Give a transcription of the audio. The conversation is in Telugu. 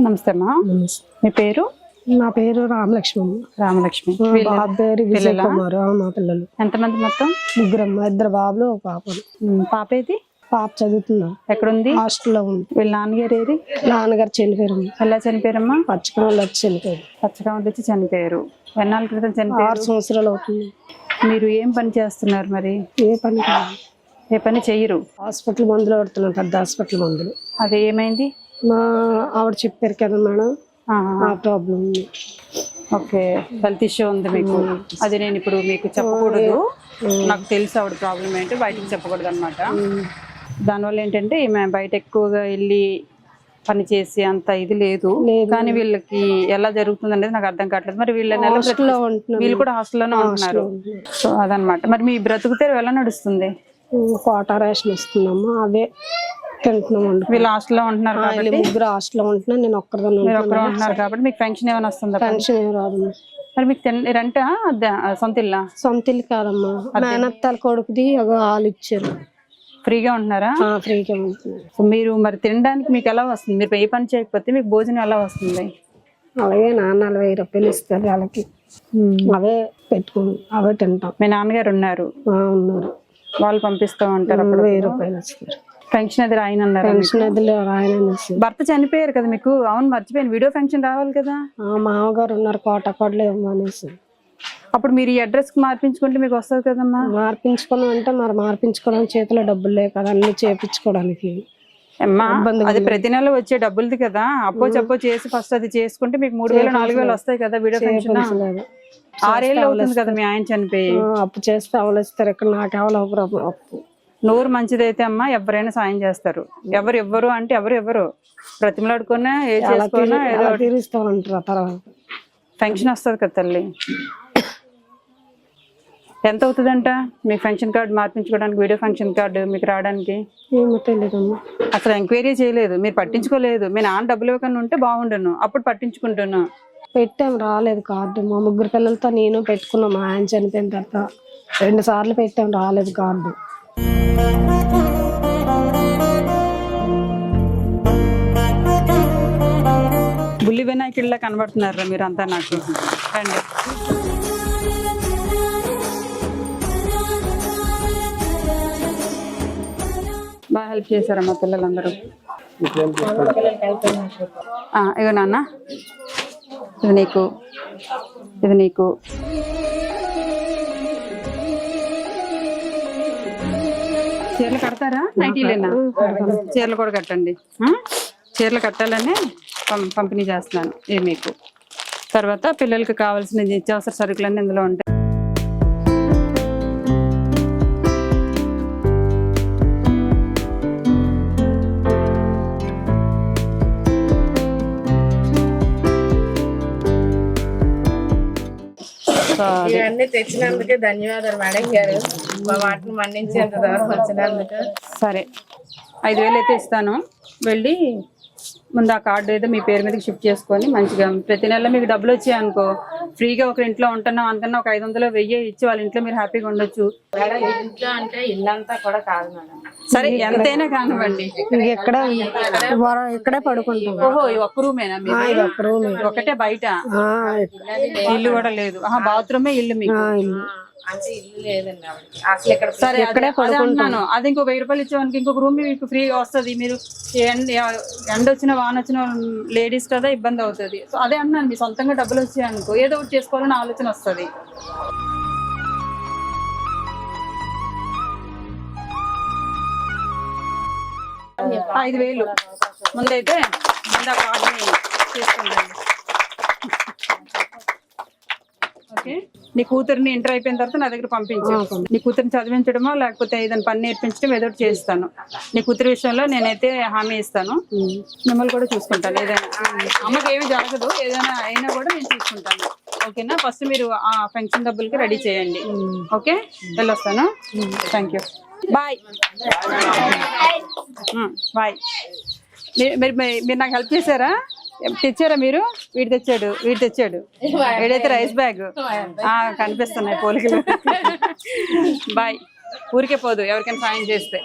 నమస్తే అమ్మా. మీ పేరు? నా పేరు రామలక్ష్మి. రామలక్ష్మి. బాబు పేరు విజయ్ కుమార్. మా పిల్లలు ఎంతమంది మొత్తం? ముగ్గురమ్మ, 2 బాబులు, 1 పాపలు. పాప ఏది? పాప చదువుతున్నా. ఎక్కడుంది? హాస్టల్లో ఉంది. వీళ్ళ నాన్నగారు ఏది? నాన్నగారు చనిపోయారు. ఎలా చనిపోయారమ్మా? పచ్చకమలు వచ్చి చనిపోయారు. పచ్చకమలు వచ్చి చనిపోయారు. ఎన్నాళ్ళ క్రితం చనిపోయారు? 6 సంవత్సరాలు అవుతుంది. మీరు ఏం పని చేస్తున్నారు మరి? ఏ పని కాదు. ఏ పని చెయ్యరు? హాస్పిటల్ మందులు పడుతున్నాను, పెద్ద హాస్పిటల్ మందులు. అది ఏమైంది? మా ఆవిడ చెప్పారు కదా మేడం, ఆ ప్రాబ్లం ఉంది. ఓకే, హెల్త్ ఇష్యూ ఉంది మీకు. అది నేను ఇప్పుడు మీకు చెప్పకూడదు, నాకు తెలుసు ఆవిడ ప్రాబ్లం ఏంటో, బయటకు చెప్పకూడదు అనమాట. దానివల్ల ఏంటంటే ఈమె బయట ఎక్కువగా వెళ్ళి పని చేసి అంత ఇది లేదు, కానీ వీళ్ళకి ఎలా జరుగుతుంది అనేది నాకు అర్థం కావట్లేదు. మరి వీళ్ళ వీళ్ళు కూడా హాస్టల్లోనే ఉంటున్నారు. సో అదనమాట. మరి మీ బ్రతుకు తెరువు ఎలా నడుస్తుంది? కోటా రేషన్ వస్తుందమ్మా, అవే తింటున్నాం. వీళ్ళు హాస్టల్లో ఉంటున్నారు కాబట్టి, ముగ్గురు హాస్టల్లో ఉంటున్నాను, నేను ఒక్కరిదాన్ని ఉంటున్నారు కాబట్టి మీకు పెన్షన్ ఏమైనా వస్తుందా? పెన్షన్ ఏమి రాదు. మరి మీకు రెంటా సొంత ఇల్లా? సొంత ఇల్లు కాదమ్మా, మేనత్తాల కొడుకుది వాళ్ళు ఇచ్చారు. ఫ్రీగా ఉంటున్నారా? ఫ్రీగా ఉంటున్నారు. సో మీరు మరి తినడానికి మీకు ఎలా వస్తుంది? మీరు ఏ పని చేయకపోతే మీకు భోజనం ఎలా వస్తుంది? అలాగే 40,000 రూపాయలు ఇస్తారు వాళ్ళకి, అవే పెట్టుకుని అవే తింటాం. మీ నాన్నగారు ఉన్నారు? ఉన్నారు. వాళ్ళు పంపిస్తూ ఉంటారు. అప్పుడు 1000 రూపాయలు ఇస్తారు. పెన్షన్ అది రాయనన్నారు. పెన్షన్ అది రాయనని. భర్త చనిపోయారు కదా మీకు? అవును, మర్చిపోయాను. వీడియో ఫంక్షన్ రావాలి కదా. మామగారు ఉన్నారు, కోటకోటలో ఇవ్వమనేసి. అప్పుడు మీరు ఈ అడ్రస్ కి మార్పించుకుంటే మీకు వస్తుంది కదమ్మా. మార్పించుకోవడం అంటే మరి మార్పించుకోవడానికి చేతిలో డబ్బులు లేవు కదా, అన్ని చేపించుకోవడానికి. అమ్మా అది ప్రతి నెల వచ్చే డబ్బులది కదా, అప్పో చెప్పో చేసి ఫస్ట్ అది చేసుకుంటే మీకు 3,000 4,000 వస్తాయి కదా. వీడియో ఫంక్షన్ 6 ఏళ్ళు అవుతుంది కదా మీ ఆయన చనిపోయి. అప్పు చేస్తే అవలేస్తారు, ఇక్కడ నాకెవరు అప్పు. నోరు మంచిదైతే అమ్మా ఎవరైనా సాయం చేస్తారు. ఎవరు అంటే ఎవరు ప్రతిమలాడుకున్నా ఏ చేసుకున్నా తీరుస్తామంటారు. తర్వాత ఫంక్షన్ వస్తుంది కదా తల్లి. ఎంత అవుతుందంట మీ ఫంక్షన్ కార్డు మార్పించుకోవడానికి, వీడియో ఫంక్షన్ కార్డు మీకు రావడానికి? ఏమో తెలియదమ్మా, అసలు ఎంక్వైరీ చేయలేదు, మీరు పట్టించుకోలేదు. మీ నాన్న డబ్బులు ఇవ్వకుండా ఉంటే బాగుండను, అప్పుడు పట్టించుకుంటున్నా. పెట్టాం, రాలేదు కార్డు. మా 3 పిల్లలతో నేను పెట్టుకున్నాం. మా ఆయన చనిపోయిన తర్వాత 2 సార్లు పెట్టాం, రాలేదు కార్డు. బుల్లి వినాయకుడిలా కనబడుతున్నారా మీరు అంతా నాకు? రండి. బాగా హెల్ప్ చేశారమ్మా పిల్లలందరూ. ఇగో నాన్న, ఇది నీకు, ఇది నీకు. చీరలు కడతారా? నైటీలేనా? చీరలు కూడా కట్టండి. చీరలు కట్టాలని పంపిణీ చేస్తున్నాను. ఇది మీకు. తర్వాత పిల్లలకి కావాల్సిన నిత్యావసర సరుకులన్నీ ఇందులో ఉంటాయి. ఇవన్నీ తెచ్చినందుకే ధన్యవాదాలు మేడం గారు, మా వాటిని మన్నించేంత దూరం వచ్చినందుకు. సరే, 5,000 అయితే ఇస్తాను. వెళ్ళి ముందు ఆ కార్డు ఏదో మీ పేరు మీదకి షిఫ్ట్ చేసుకొని మంచిగా ప్రతి నెల మీకు డబ్బులు వచ్చాయి అనుకో, ఫ్రీగా ఒక ఇంట్లో ఉంటున్నాం అనుకున్నా ఒక 500 1000 ఇచ్చి వాళ్ళ ఇంట్లో మీరు హ్యాపీగా ఉండొచ్చు. మేడం ఇంట్లో అంటే ఇల్లంతా కూడా కాదు మేడం. సరే, ఎంతైనా కానివ్వండి. ఇక్కడే పడుకుంటాం. ఓహో, ఒక్క రూమేనా? ఒకటే బయట ఇల్లు కూడా లేదు? బాత్రూమే ఇల్లు మీకు? అంటే ఇల్లు లేదండి అసలు ఇక్కడ. సరే, అన్నాను అది ఇంకో 1000 రూపాయలు ఇచ్చేవానికి ఇంకొక రూమ్ మీకు ఫ్రీగా వస్తుంది. మీరు ఎండ వచ్చిన వాన వచ్చిన లేడీస్ కదా, ఇబ్బంది అవుతుంది. సో అదే అన్నాను, మీ సొంతంగా డబ్బులు వచ్చాయనుకో ఏదో ఒకటి చేసుకోవాలని ఆలోచన వస్తుంది. $5,000 ముందైతే ముందు ఆ కార్డుని తీసుకుందండి. ఓకే, నీ కూతురిని ఇంటర్ అయిపోయిన తర్వాత నా దగ్గర పంపించు. నీ కూతురిని చదివించడమో లేకపోతే ఏదైనా పని నేర్పించడం ఏదో ఒకటి చేస్తాను. నీ కూతురి విషయంలో నేనైతే హామీ ఇస్తాను. మిమ్మల్ని కూడా చూసుకుంటాను. ఏదైనా అమ్మకి ఏమి జరగదు, ఏదైనా అయినా కూడా నేను చూసుకుంటాను. ఓకేనా? ఫస్ట్ మీరు ఆ ఫంక్షన్ డబ్బులకి రెడీ చేయండి. ఓకే, వెళ్ళొస్తాను. Thank you, bye bye. మీరు నాకు హెల్ప్ చేశారా? తెచ్చారా మీరు? వీడు తెచ్చాడు. వీడైతే రైస్ బ్యాగ్. కనిపిస్తున్నాయి పోలికలు. బాయ్. ఊరికే పోదు ఎవరికైనా సాయం చేస్తే.